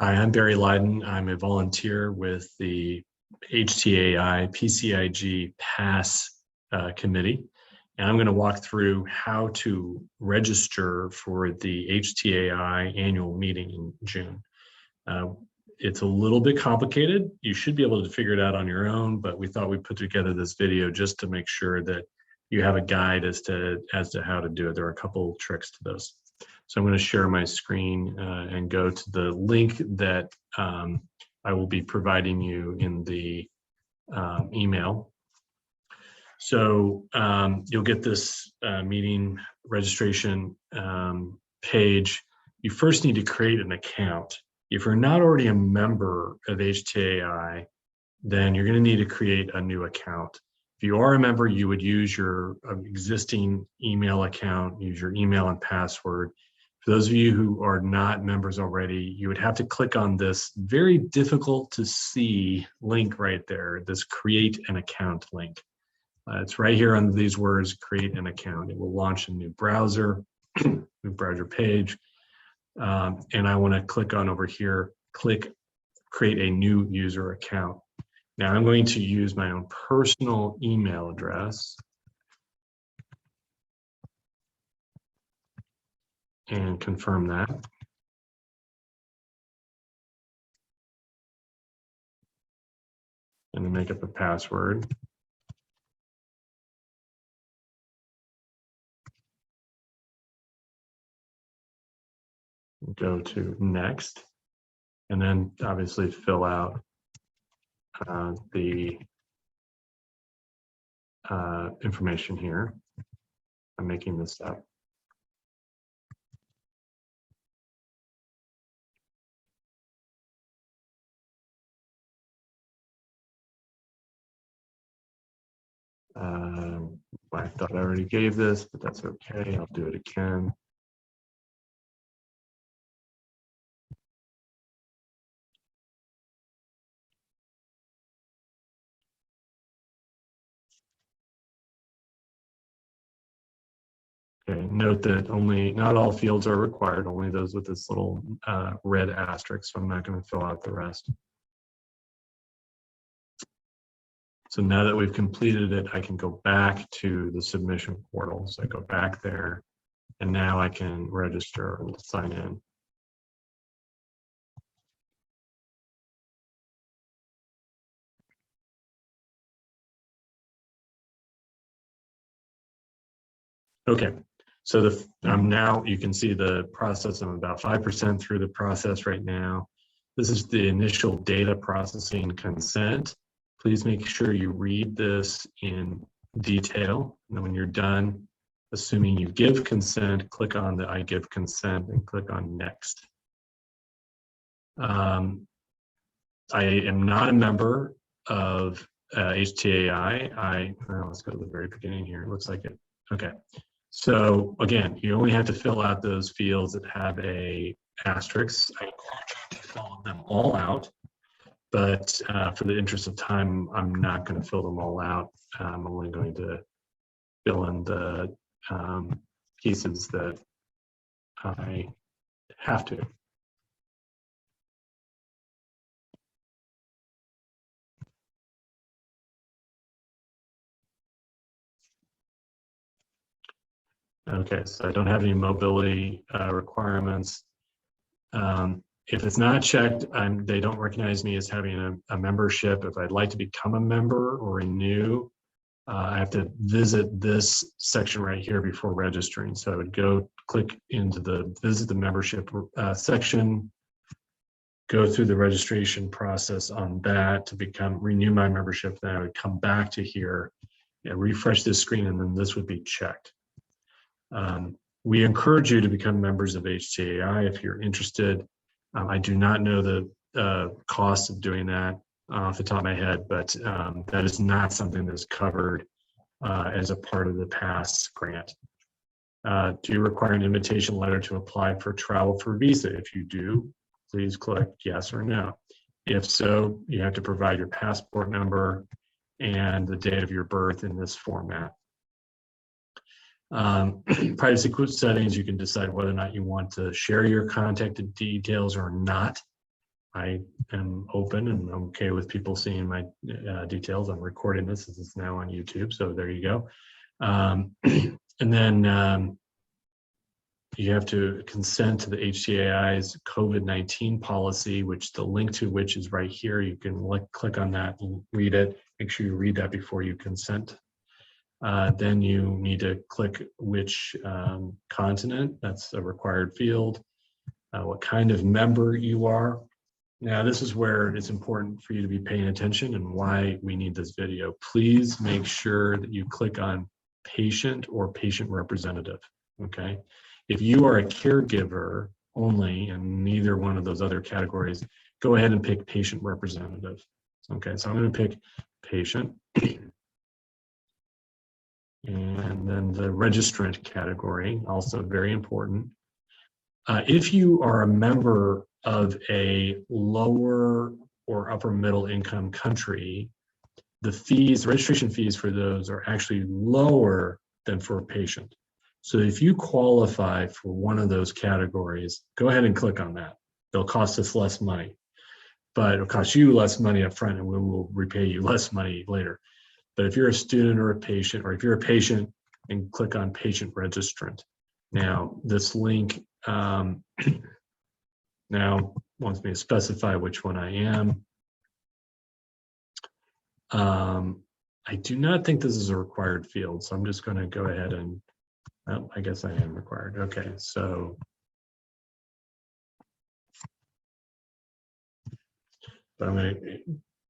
Hi, I'm Barry Leiden. I'm a volunteer with the HTAi PCIG PASS committee, and I'm going to walk through how to register for the HTAi annual meeting in June. It's a little bit complicated. You should be able to figure it out on your own, but we thought we'd put together this video just to make sure that you have a guide as to how to do it. There are a couple tricks to this. So I'm going to share my screen and go to the link that I will be providing you in the email. So you'll get this meeting registration page. You first need to create an account. If you're not already a member of HTAi, then you're going to need to create a new account. If you are a member, you would use your existing email account, use your email and password. For those of you who are not members already, you would have to click on this very difficult to see link right there, this create an account link. It's right here under these words, create an account. It will launch a new browser, new browser page. And I want to click on over here, click create a new user account. Now I'm going to use my own personal email address and confirm that. And then make up a password. Go to next, and then obviously fill out the information here. I'm making this up. I thought I already gave this, but that's okay. I'll do it again. Okay, note that not all fields are required, only those with this little red asterisk, so I'm not going to fill out the rest. So now that we've completed it, I can go back to the submission portal. So I go back there, and now I can register and sign in. Okay, so now you can see the process. I'm about 5% through the process right now. This is the initial data processing consent. Please make sure you read this in detail. And then when you're done, assuming you give consent, click on the I give consent and click on next. I am not a member of HTAi. Let's go to the very beginning here. It looks like it. Okay. So again, you only have to fill out those fields that have a asterisk. I encourage you to fill them all out, but for the interest of time, I'm not going to fill them all out. I'm only going to fill in the pieces that I have to. Okay, so I don't have any mobility requirements. If it's not checked, they don't recognize me as having a membership. If I'd like to become a member or renew, I have to visit this section right here before registering. So I would go click into the visit the membership section, go through the registration process on that to renew my membership. Then I would come back to here and refresh this screen, and then this would be checked. We encourage you to become members of HTAi if you're interested. I do not know the cost of doing that off the top of my head, but that is not something that's covered as a part of the PASS grant. Do you require an invitation letter to apply for travel for visa? If you do, please click yes or no. If so, you have to provide your passport number and the date of your birth in this format. Privacy settings, you can decide whether or not you want to share your contact details or not. I am open and I'm okay with people seeing my details. I'm recording this. This is now on YouTube, so there you go. And then you have to consent to the HTAi's COVID-19 policy, which the link to which is right here. You can click on that and read it. Make sure you read that before you consent. Then you need to click which continent. That's a required field. What kind of member you are. Now, this is where it's important for you to be paying attention and why we need this video. Please make sure that you click on patient or patient representative, okay? If you are a caregiver only and neither one of those other categories, go ahead and pick patient representative. Okay, so I'm going to pick patient. And then the registrant category, also very important. If you are a member of a lower or upper middle income country, the fees, registration fees for those are actually lower than for a patient. So if you qualify for one of those categories, go ahead and click on that. They'll cost us less money, but it'll cost you less money up front and we will repay you less money later. But if you're a student or a patient, or if you're a patient, and click on patient registrant. Now, this link now wants me to specify which one I am. I do not think this is a required field, so I'm just going to go ahead and, well, I guess I am required. Okay, so but I'm going to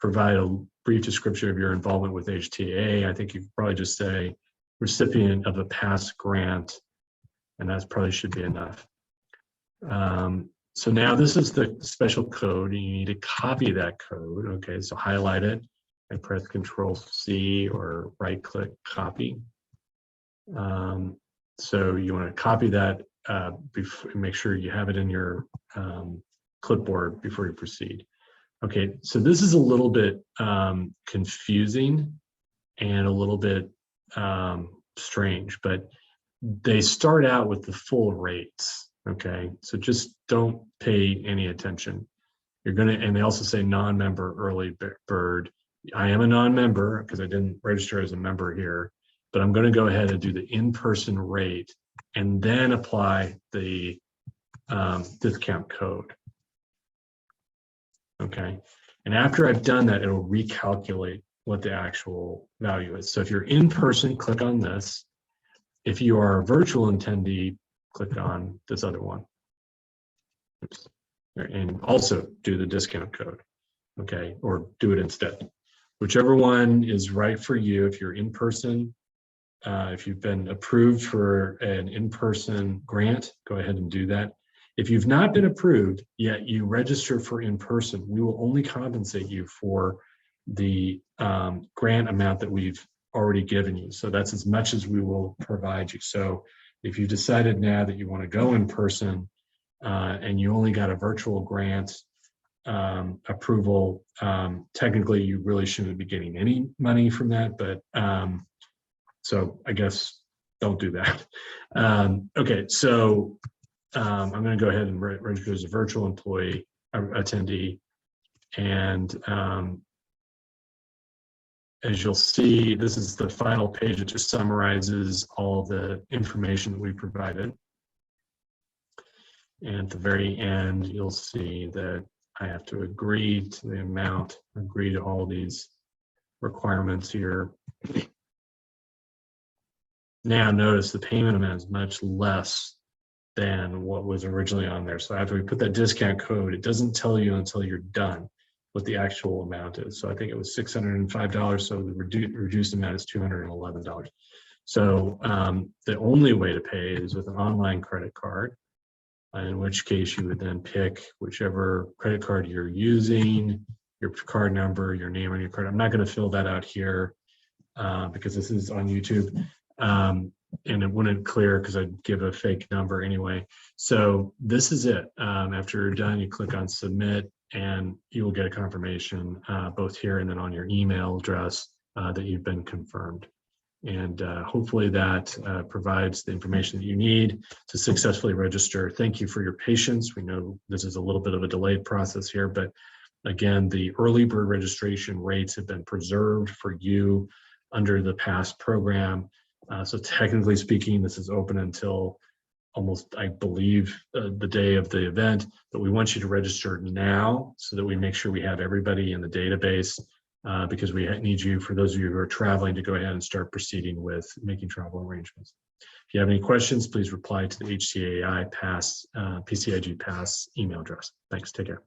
provide a brief description of your involvement with HTAi. I think you could probably just say recipient of a past grant, and that probably should be enough. So now this is the special code. You need to copy that code. Okay, so highlight it and press Control-C or right-click copy. So you want to copy that, make sure you have it in your clipboard before you proceed. Okay, so this is a little bit confusing and a little bit strange, but they start out with the full rates. Okay, so just don't pay any attention. You're gonna, and they also say non-member early bird. I am a non-member because I didn't register as a member here, but I'm gonna go ahead and do the in-person rate and then apply the discount code. Okay, and after I've done that, it'll recalculate what the actual value is. So if you're in person, click on this. If you are a virtual attendee, click on this other one. Oops. And also do the discount code, okay, or do it instead. Whichever one is right for you. If you're in person, if you've been approved for an in-person grant, go ahead and do that. If you've not been approved, yet you register for in-person, we will only compensate you for the grant amount that we've already given you. So that's as much as we will provide you. So if you decided now that you want to go in person and you only got a virtual grant approval, technically you really shouldn't be getting any money from that, but so I guess don't do that. Okay, so I'm going to go ahead and register as a virtual employee attendee, and as you'll see, this is the final page that just summarizes all the information that we provided. And at the very end, you'll see that I have to agree to the amount, agree to all these requirements here. Now notice the payment amount is much less than what was originally on there. So after we put that discount code, it doesn't tell you until you're done what the actual amount is. So I think it was $605, so the reduced amount is $211. So the only way to pay is with an online credit card, in which case you would then pick whichever credit card you're using, your card number, your name on your card. I'm not going to fill that out here because this is on YouTube. And it wouldn't clear because I'd give a fake number anyway. So this is it. After you're done, you click on submit and you will get a confirmation both here and then on your email address that you've been confirmed. And hopefully that provides the information that you need to successfully register. Thank you for your patience. We know this is a little bit of a delayed process here, but again, the early bird registration rates have been preserved for you under the past program. So technically speaking, this is open until almost, I believe, the day of the event, but we want you to register now so that we make sure we have everybody in the database, because we need you, for those of you who are traveling, to go ahead and start proceeding with making travel arrangements. If you have any questions, please reply to the HTAi PCIG Pass email address. Thanks, take care.